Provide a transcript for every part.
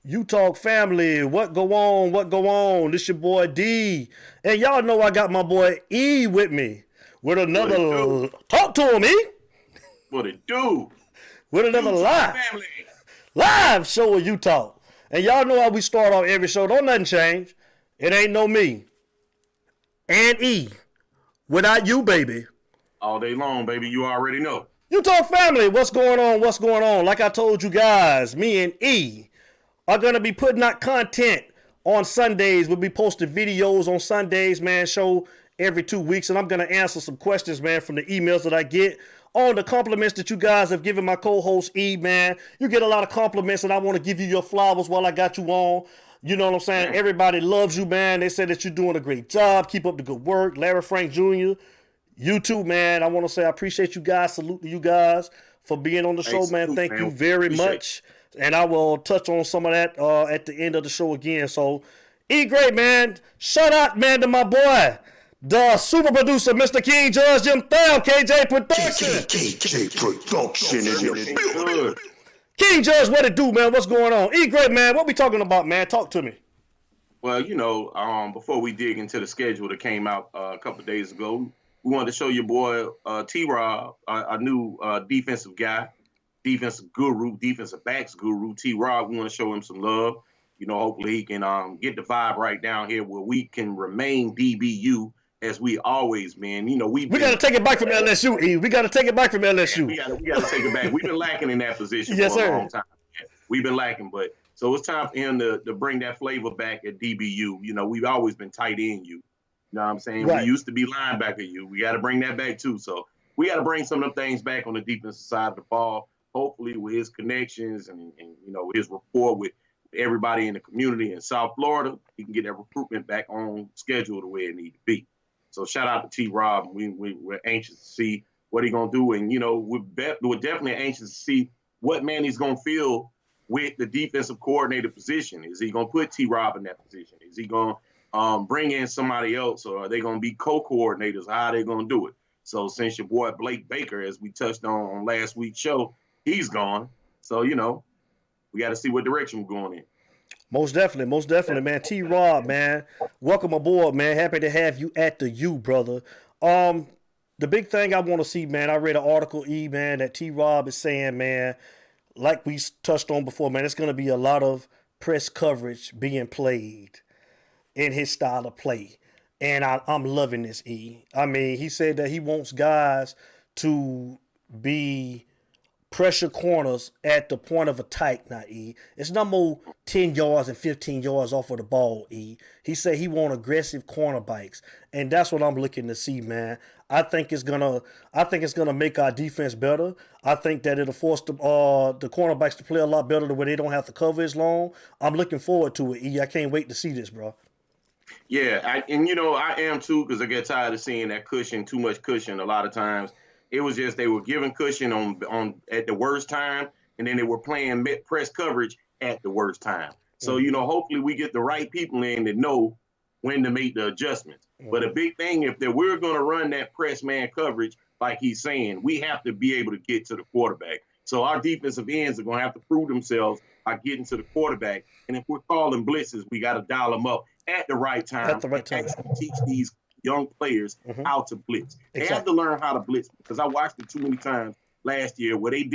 UTALK family, what go on? What go on? This your boy D, and y'all know I got my boy E with me with What it do? another talk to him E What it do? with another You talk live family. live show of UTALK, and y'all know how we start off every show. Don't nothing change. It ain't no me and E without you, baby. All day long, baby. You already know. UTALK family, what's going on? What's going on? Like I told you guys, me and E are going to be putting out content on Sundays. We'll be posting videos on Sundays, man, show every 2 weeks. And I'm going to answer some questions, man, from the emails that I get on the compliments that you guys have given my co-host E, man. You get a lot of compliments, and I want to give you your flowers while I got you on. You know what I'm saying? Yeah. Everybody loves you, man. They say that you're doing a great job. Keep up the good work. Larry Frank Jr., you too, man. I want to say I appreciate you guys. Salute to you guys for being on the show, man. Thank you very much. And I will touch on some of that at the end of the show again. So, E great, man. Shout out, man, to my boy, the super producer, Mr. King Judge Jim Tham, KJ Production. KJ Production in your building. King Judge, what it do, man? What's going on? E great, man. What we talking about, man? Talk to me. Well, before we dig into the schedule that came out a couple of days ago, we wanted to show your boy T-Rob, a new defensive guy, defensive guru, defensive backs guru, T-Rob. We want to show him some love. Hopefully he can get the vibe right down here where we can remain DBU as we always been. We got to take it back from LSU, E. We got to take it back from LSU. We got to take it back. We've been lacking in that position Yes, for a sir. long time. We've been lacking, but so it's time for him to bring that flavor back at DBU. We've always been tight end you. You know what I'm saying? Right. We used to be linebacker you. We got to bring that back too. So we got to bring some of them things back on the defensive side of the ball. Hopefully with his connections and his rapport with everybody in the community in South Florida, he can get that recruitment back on schedule the way it needs to be. So shout out to T-Rob. We're anxious to see what he's going to do. And, we're definitely anxious to see what man he's going to feel with the defensive coordinator position. Is he going to put T-Rob in that position? Is he going to bring in somebody else, or are they going to be co-coordinators? How are they going to do it? So since your boy Blake Baker, as we touched on last week's show, he's gone. So, we got to see what direction we're going in. Most definitely, man. T-Rob, man. Welcome aboard, man. Happy to have you at the U, brother. The big thing I want to see, man, I read an article, E, man, that T-Rob is saying, man, like we touched on before, man, it's going to be a lot of press coverage being played in his style of play. And I'm loving this, E. I mean, he said that he wants guys to be pressure corners at the point of attack now, E. It's no more 10 yards and 15 yards off of the ball, E. He said he want aggressive cornerbacks. And that's what I'm looking to see, man. I think it's gonna make our defense better. I think that it'll force the cornerbacks to play a lot better the way they don't have to cover as long. I'm looking forward to it, E. I can't wait to see this, bro. Yeah, I am too, because I get tired of seeing that cushion, too much cushion a lot of times. It was just they were giving cushion on at the worst time, and then they were playing press coverage at the worst time. So, hopefully we get the right people in that know when to make the adjustments. But a big thing, if we're going to run that press man coverage, like he's saying, we have to be able to get to the quarterback. So our defensive ends are going to have to prove themselves by getting to the quarterback. And if we're calling blitzes, we got to dial them up at the right time. At the right time. Actually teach these young players how to blitz. They have to learn how to blitz, because I watched it too many times last year where they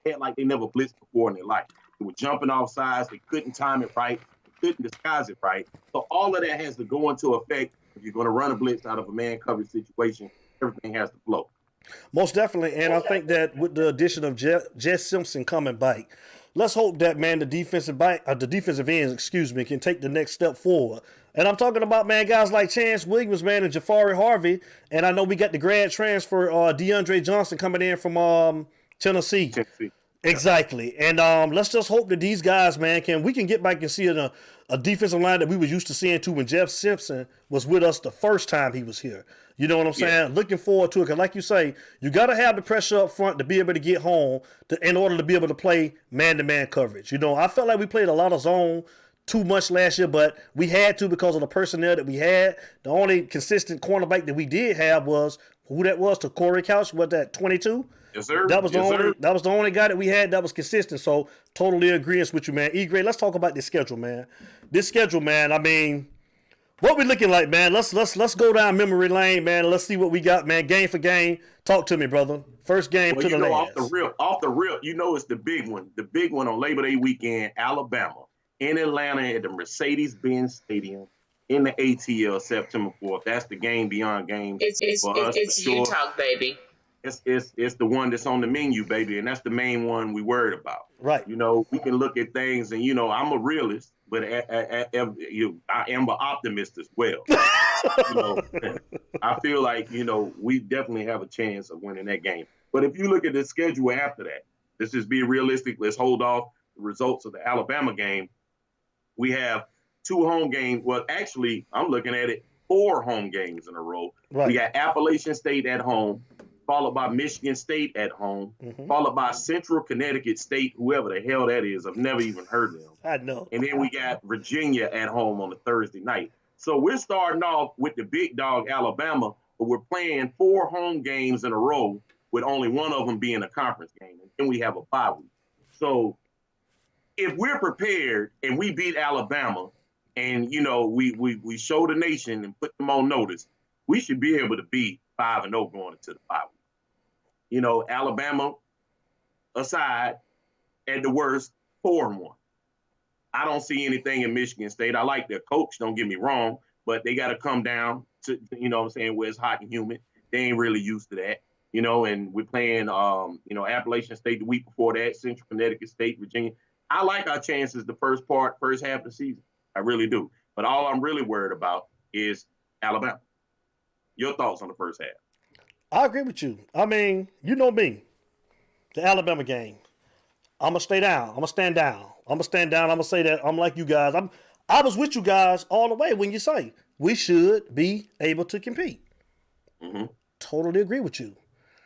had like they never blitzed before in their life. They were jumping off sides. They couldn't time it right. They couldn't disguise it right. So all of that has to go into effect. If you're going to run a blitz out of a man coverage situation, everything has to flow. Most definitely, and I think that with the addition of Jess Simpson coming back, let's hope that, man, the defensive ends, can take the next step forward. And I'm talking about, man, guys like Chance Williams, man, and Jafari Harvey, and I know we got the grad transfer, DeAndre Johnson, coming in from Tennessee. Exactly, and let's just hope that these guys, man, we can get back and see a defensive line that we were used to seeing too when Jeff Simpson was with us the first time he was here. You know what I'm saying? Yeah. Looking forward to it, because like you say, you got to have the pressure up front to be able to get home in order to be able to play man-to-man coverage. I felt like we played a lot of zone too much last year, but we had to because of the personnel that we had. The only consistent cornerback that we did have was who that was to Corey Couch. What, that 22? Yes, sir. That was the Yes, only sir. that was the only guy that we had that was consistent. So totally agreeing with you, man. E-Gray, let's talk about this schedule, man. This schedule, man. I mean, what we looking like, man? Let's go down memory lane, man. Let's see what we got, man. Game for game. Talk to me, brother. First game Well, to the off the last. rip, it's the big one. The big one on Labor Day weekend, Alabama in Atlanta at the Mercedes-Benz Stadium in the ATL September 4th. That's the game beyond games for us. It's for sure. UTALK, baby. It's the one that's on the menu, baby, and that's the main one we worried about. Right. We can look at things, and I'm a realist, but I am an optimist as well. I feel like we definitely have a chance of winning that game. But if you look at the schedule after that, let's just be realistic. Let's hold off the results of the Alabama game. We have 2 home games. Well, actually, I'm looking at it 4 home games in a row. Right. We got Appalachian State at home, followed by Michigan State at home, followed by Central Connecticut State, whoever the hell that is. I've never even heard of them. I know. And then we got Virginia at home on a Thursday night. So we're starting off with the big dog, Alabama, but we're playing 4 home games in a row with only one of them being a conference game. And then we have a bye week. So if we're prepared and we beat Alabama and, we show the nation and put them on notice, we should be able to be 5-0 going into the bye week. Alabama aside, at the worst, 4-1. I don't see anything in Michigan State. I like their coach, don't get me wrong, but they got to come down to, where it's hot and humid. They ain't really used to that, and we're playing, Appalachian State the week before that, Central Connecticut State, Virginia. I like our chances the first half of the season. I really do. But all I'm really worried about is Alabama. Your thoughts on the first half? I agree with you. I mean, you know me. The Alabama game. I'm going to stay down. I'm going to stand down. I'm going to stand down. I'm going to say that I'm like you guys. I was with you guys all the way when you say we should be able to compete. Mm-hmm. Totally agree with you.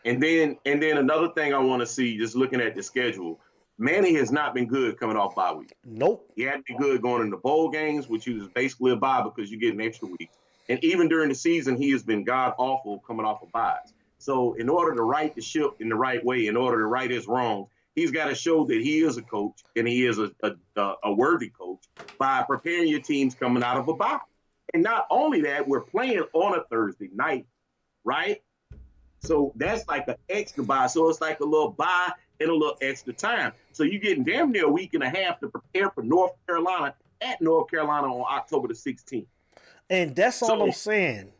And then another thing I want to see, just looking at the schedule, Manny has not been good coming off bye week. Nope. He hadn't been good going into bowl games, which is basically a bye because you get an extra week. And even during the season, he has been god-awful coming off of byes. So in order to right the ship in the right way, in order to right his wrongs, he's got to show that he is a coach and he is a worthy coach by preparing your teams coming out of a bye. And not only that, we're playing on a Thursday night, right? So that's like an extra bye. So it's like a little bye and a little extra time. So you're getting damn near a week and a half to prepare for North Carolina at North Carolina on October the 16th. And that's all I'm saying.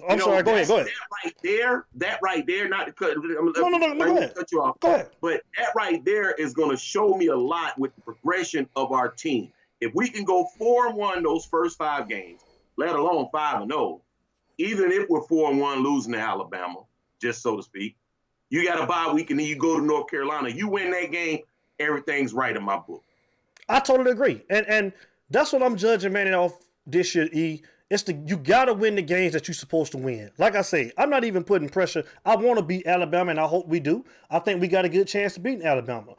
I'm sorry. Go ahead. That right there, not to cut. No, go ahead. Cut you off. Go ahead. But that right there is going to show me a lot with the progression of our team. If we can go 4-1 those first 5 games, let alone 5-0, even if we're 4-1 losing to Alabama, just so to speak, you got a bye week and then you go to North Carolina. You win that game, everything's right in my book. I totally agree. And that's what I'm judging Manny off this year, E. You gotta win the games that you're supposed to win. Like I say, I'm not even putting pressure. I want to beat Alabama, and I hope we do. I think we got a good chance of beating Alabama.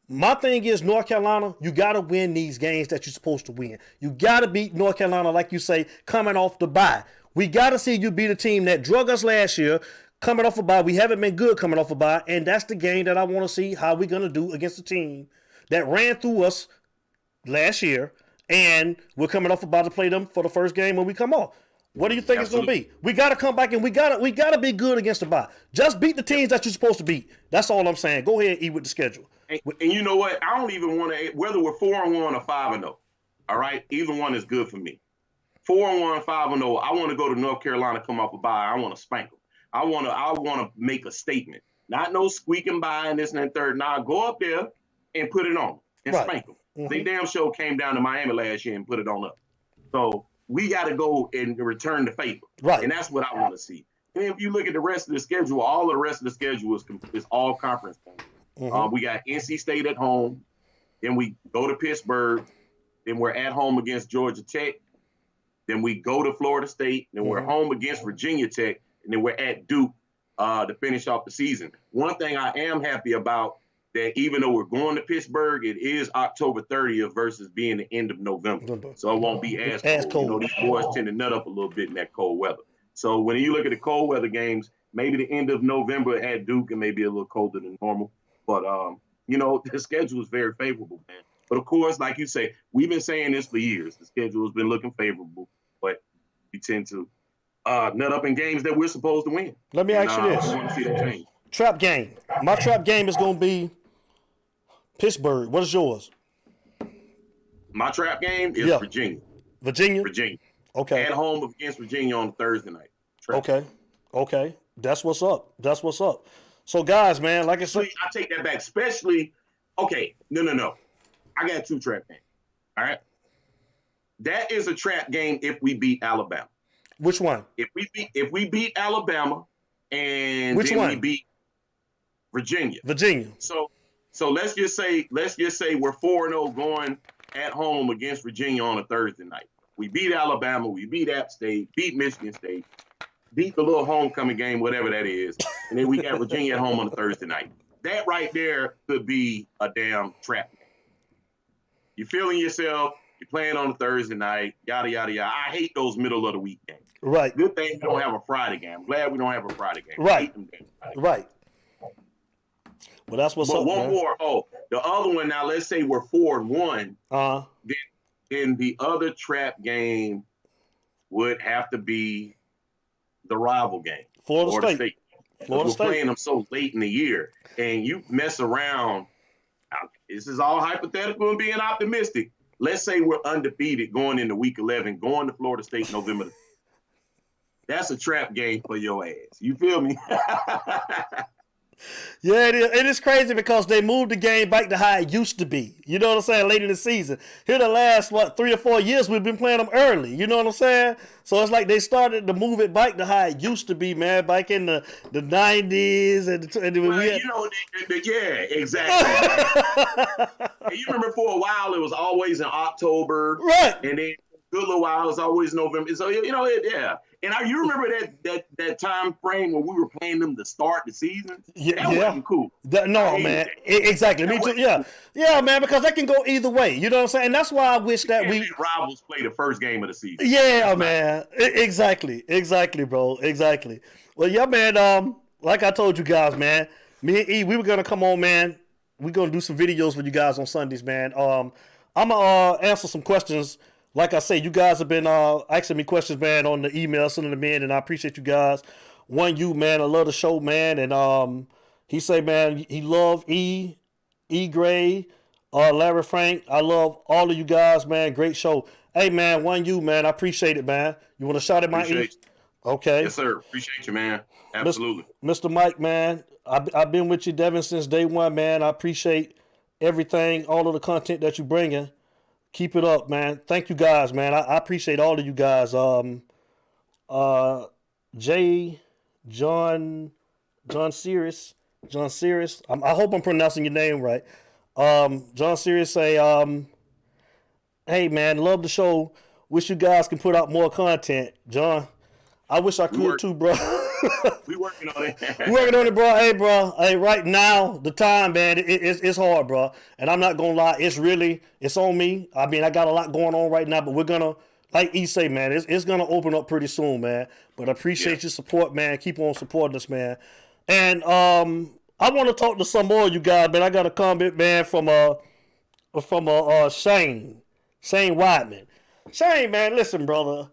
My thing is North Carolina, you gotta win these games that you're supposed to win. You gotta beat North Carolina, like you say, coming off the bye. We gotta see you beat a team that drug us last year, coming off a bye. We haven't been good coming off a bye, and that's the game that I want to see how we're gonna do against a team that ran through us last year. And we're coming off about to play them for the first game when we come off. What do you think it's going to be? We got to come back and we got to be good against the bye. Just beat the teams that you're supposed to beat. That's all I'm saying. Go ahead, E, with the schedule. And you know what? I don't even want to, whether we're 4-1 or 5-0, all right? Either one is good for me. 4-1, 5-0, I want to go to North Carolina, come off a bye. I want to spank them. I want to make a statement. Not no squeaking by and this and that third. Now go up there and put it on and spank them. Mm-hmm. They damn show came down to Miami last year and put it on up. So we got to go and return the favor. Right. And that's what I want to see. And if you look at the rest of the schedule, all of the rest of the schedule is all conference games. Mm-hmm. We got NC State at home. Then we go to Pittsburgh. Then we're at home against Georgia Tech. Then we go to Florida State. Then we're home against Virginia Tech. And then we're at Duke to finish off the season. One thing I am happy about, that even though we're going to Pittsburgh, it is October 30th versus being the end of November. So it won't be as cold. These boys tend to nut up a little bit in that cold weather. So when you look at the cold weather games, maybe the end of November at Duke, and maybe a little colder than normal. But the schedule is very favorable, man. But of course, like you say, we've been saying this for years. The schedule has been looking favorable, but we tend to nut up in games that we're supposed to win. Let me ask you this. I want to see that change. Trap game. My trap game is going to be Pittsburgh. What is yours? My trap game is Virginia. Virginia? Virginia. Okay. At home against Virginia on Thursday night. Trap. Okay. That's what's up. So, guys, man, like I said. I take that back. Especially, no. I got 2 trap games. All right? That is a trap game if we beat Alabama. Which one? If we beat Alabama and Which then one? we beat Virginia. So let's just say we're 4-0 going at home against Virginia on a Thursday night. We beat Alabama, we beat App State, beat Michigan State, beat the little homecoming game, whatever that is, and then we got Virginia at home on a Thursday night. That right there could be a damn trap game. You're feeling yourself, you're playing on a Thursday night, yada, yada, yada. I hate those middle of the week games. Right. Good thing we don't have a Friday game. I'm glad we don't have a Friday game. Right. Right. Well, that's what's up, one man. more. Oh, the other one now, let's say we're 4-1. Then the other trap game would have to be the rival game. Florida State. We're playing them so late in the year. And you mess around. This is all hypothetical and being optimistic. Let's say we're undefeated going into week 11, going to Florida State November. That's a trap game for your ass. You feel me? Yeah, it is. It is crazy because they moved the game back to how it used to be. You know what I'm saying? Late in the season. Here the last, 3 or 4 years, we've been playing them early. You know what I'm saying? So it's like they started to move it back to how it used to be, man, back in the 90s. Yeah, exactly. And you remember for a while, it was always in October. Right. And then a good little while, it was always November. So, yeah. And you remember that time frame when we were playing them to start the season? That wasn't cool. Man. Exactly. Me too. Yeah. Yeah, man, because that can go either way. You know what I'm saying? And that's why I wish that rivals play the first game of the season. Yeah, man. Exactly, bro. Exactly. Well, yeah, man. Like I told you guys, man, me and E, we were going to come on, man. We're going to do some videos with you guys on Sundays, man. I'm going to answer some questions. Like I say, you guys have been asking me questions, man, on the email, sending them in, and I appreciate you guys. Man, I love the show, man. And he say, man, he love E Gray, Larry Frank. I love all of you guys, man. Great show. Hey, man, man, I appreciate it, man. You want a shot at my E? Okay. Yes, sir. Appreciate you, man. Absolutely. Mr. Mike, man, I've been with you, Devin, since day one, man. I appreciate everything, all of the content that you're bringing. Keep it up, man. Thank you guys, man. I appreciate all of you guys. John Sears. I hope I'm pronouncing your name right. John Sears say, hey, man, love the show. Wish you guys can put out more content. John, I wish I could too, bro. We working on it. bro. Hey, right now, the time, man, it's hard, bro. And I'm not going to lie. It's on me. I mean, I got a lot going on right now, but we're going to, like E say, man, it's going to open up pretty soon, man. But I appreciate your support, man. Keep on supporting us, man. And I want to talk to some more of you guys, man. I got a comment, man, from Shane Whiteman. Shane, man, listen, brother.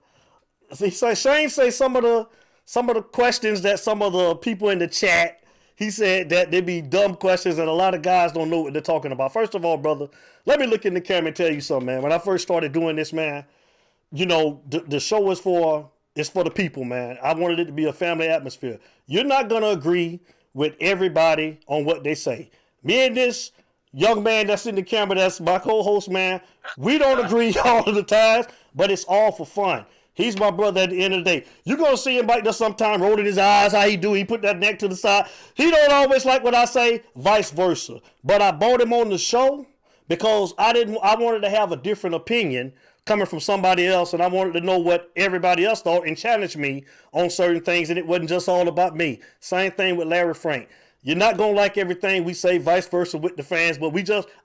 Shane say some of the questions that some of the people in the chat, he said that they be dumb questions and a lot of guys don't know what they're talking about. First of all, brother, let me look in the camera and tell you something, man. When I first started doing this, man, you know, the show is for the people, man. I wanted it to be a family atmosphere. You're not going to agree with everybody on what they say. Me and this young man that's in the camera, that's my co-host, man, we don't agree all of the times, but it's all for fun. He's my brother at the end of the day. You're going to see him back there sometime rolling his eyes, how he do. He put that neck to the side. He don't always like what I say, vice versa. But I brought him on the show because I wanted to have a different opinion coming from somebody else, and I wanted to know what everybody else thought and challenge me on certain things, and it wasn't just all about me. Same thing with Larry Frank. You're not going to like everything we say, vice versa with the fans, but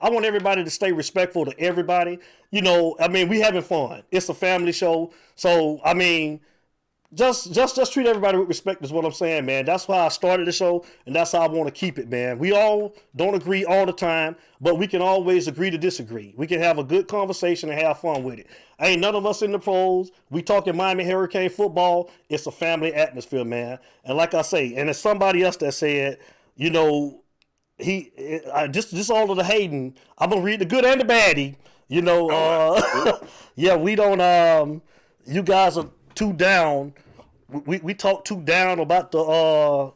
I want everybody to stay respectful to everybody. You know, I mean, we having fun. It's a family show. So, I mean, just treat everybody with respect is what I'm saying, man. That's why I started the show, and that's how I want to keep it, man. We all don't agree all the time, but we can always agree to disagree. We can have a good conversation and have fun with it. Ain't none of us in the pros. We talking Miami Hurricane football. It's a family atmosphere, man. And like I say, and it's somebody else that said, you know, just all of the hating. I'm gonna read the good and the baddie. You know, yeah, we don't. You guys are too down. We talk too down about the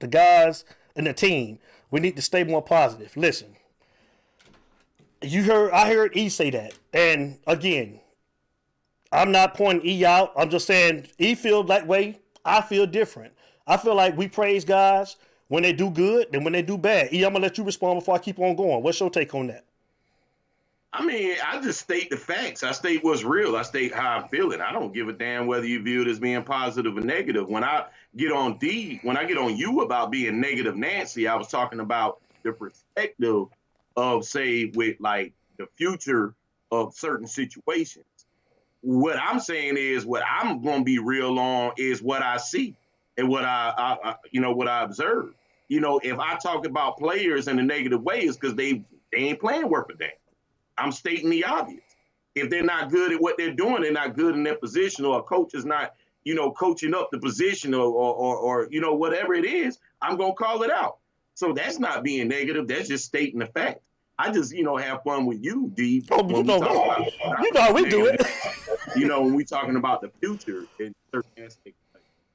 guys and the team. We need to stay more positive. Listen, I heard E say that, and again, I'm not pointing E out. I'm just saying E feels that way. I feel different. I feel like we praise guys when they do good and when they do bad. E, I'm gonna let you respond before I keep on going. What's your take on that? I mean, I just state the facts. I state what's real. I state how I'm feeling. I don't give a damn whether you view it as being positive or negative. When I get on you about being negative Nancy, I was talking about the perspective of, say, with like the future of certain situations. What I'm saying is what I'm going to be real on is what I see and what what I observe. You know, if I talk about players in a negative way, it's because they ain't playing worth a damn. I'm stating the obvious. If they're not good at what they're doing, they're not good in their position, or a coach is not, coaching up the position or whatever it is, I'm going to call it out. So that's not being negative. That's just stating the fact. I just, have fun with you, D. Oh, you know how we do it. When we talking about the future in certain aspects.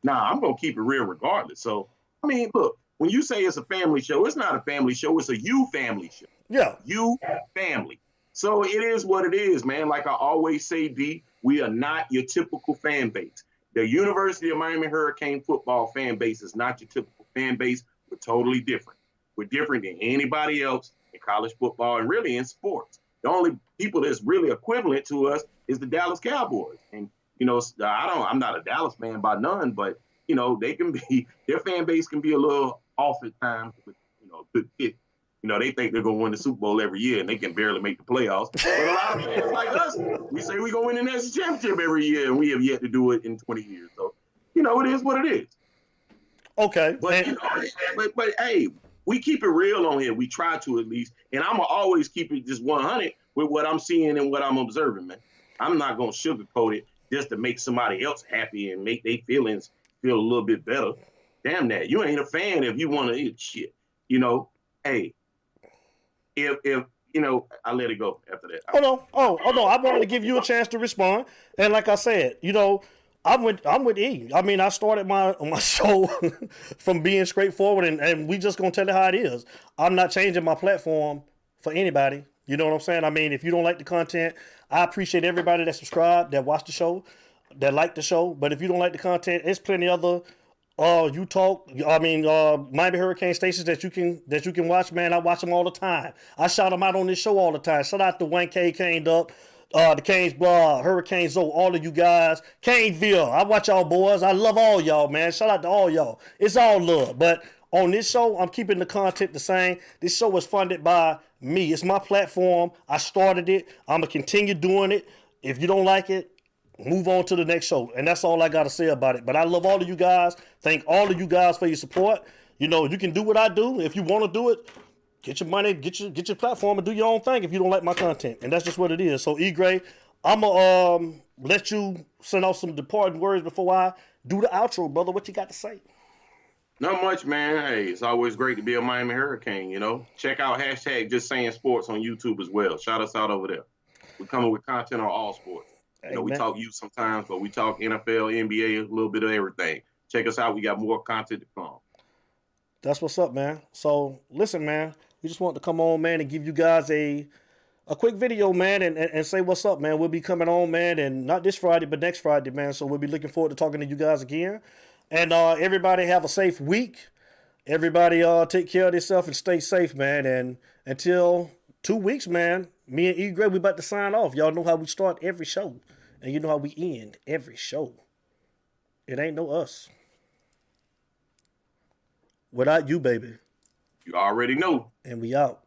Nah, I'm going to keep it real regardless. So, I mean, look, when you say it's a family show, it's not a family show. It's a you family show. Yeah. You family. So it is what it is, man. Like I always say, D, we are not your typical fan base. The University of Miami Hurricane football fan base is not your typical fan base. We're totally different. We're different than anybody else in college football and really in sports. The only people that's really equivalent to us is the Dallas Cowboys. And, I'm not a Dallas fan by none, but, their fan base can be a little off at times with, good hit. They think they're going to win the Super Bowl every year, and they can barely make the playoffs. But a lot of fans like us, we say we're going to win the national championship every year, and we have yet to do it in 20 years. So, it is what it is. Okay. But, but hey, we keep it real on here. We try to, at least. And I'm going to always keep it just 100 with what I'm seeing and what I'm observing, man. I'm not going to sugarcoat it just to make somebody else happy and make their feelings feel a little bit better. Damn that. You ain't a fan if you want to eat shit. Hey, if I let it go after that. Oh no. I wanted to give you a chance to respond. And like I said, I'm with E. I mean, I started my show from being straightforward, and we just gonna tell it how it is. I'm not changing my platform for anybody. You know what I'm saying? I mean, if you don't like the content, I appreciate everybody that subscribed, that watched the show, that liked the show. But if you don't like the content, there's plenty other Miami Hurricane stations that you can watch, man. I watch them all the time. I shout them out on this show all the time. Shout out to 1K Caned Up, the Canes Blog, Hurricane Zoe, all of you guys. Caneville, I watch y'all boys. I love all y'all, man. Shout out to all y'all. It's all love. But on this show, I'm keeping the content the same. This show is funded by me. It's my platform. I started it. I'm going to continue doing it. If you don't like it, move on to the next show. And that's all I got to say about it. But I love all of you guys. Thank all of you guys for your support. You can do what I do. If you want to do it, get your money, get your platform and do your own thing if you don't like my content. And that's just what it is. So, E. Gray, I'm going to let you send off some departing words before I do the outro, brother. What you got to say? Not much, man. Hey, it's always great to be a Miami Hurricane, Check out hashtag Just Saying Sports on YouTube as well. Shout us out over there. We're coming with content on all sports. We talk youth sometimes, but we talk NFL, NBA, a little bit of everything. Check us out. We got more content to come. That's what's up, man. So, listen, man. We just want to come on, man, and give you guys a quick video, man, and say what's up, man. We'll be coming on, man, and not this Friday, but next Friday, man. So we'll be looking forward to talking to you guys again. And everybody have a safe week. Everybody take care of yourself and stay safe, man. And until 2 weeks, man, me and E. Gray, we about to sign off. Y'all know how we start every show. And you know how we end every show. It ain't no us. Without you, baby. You already know. And we out.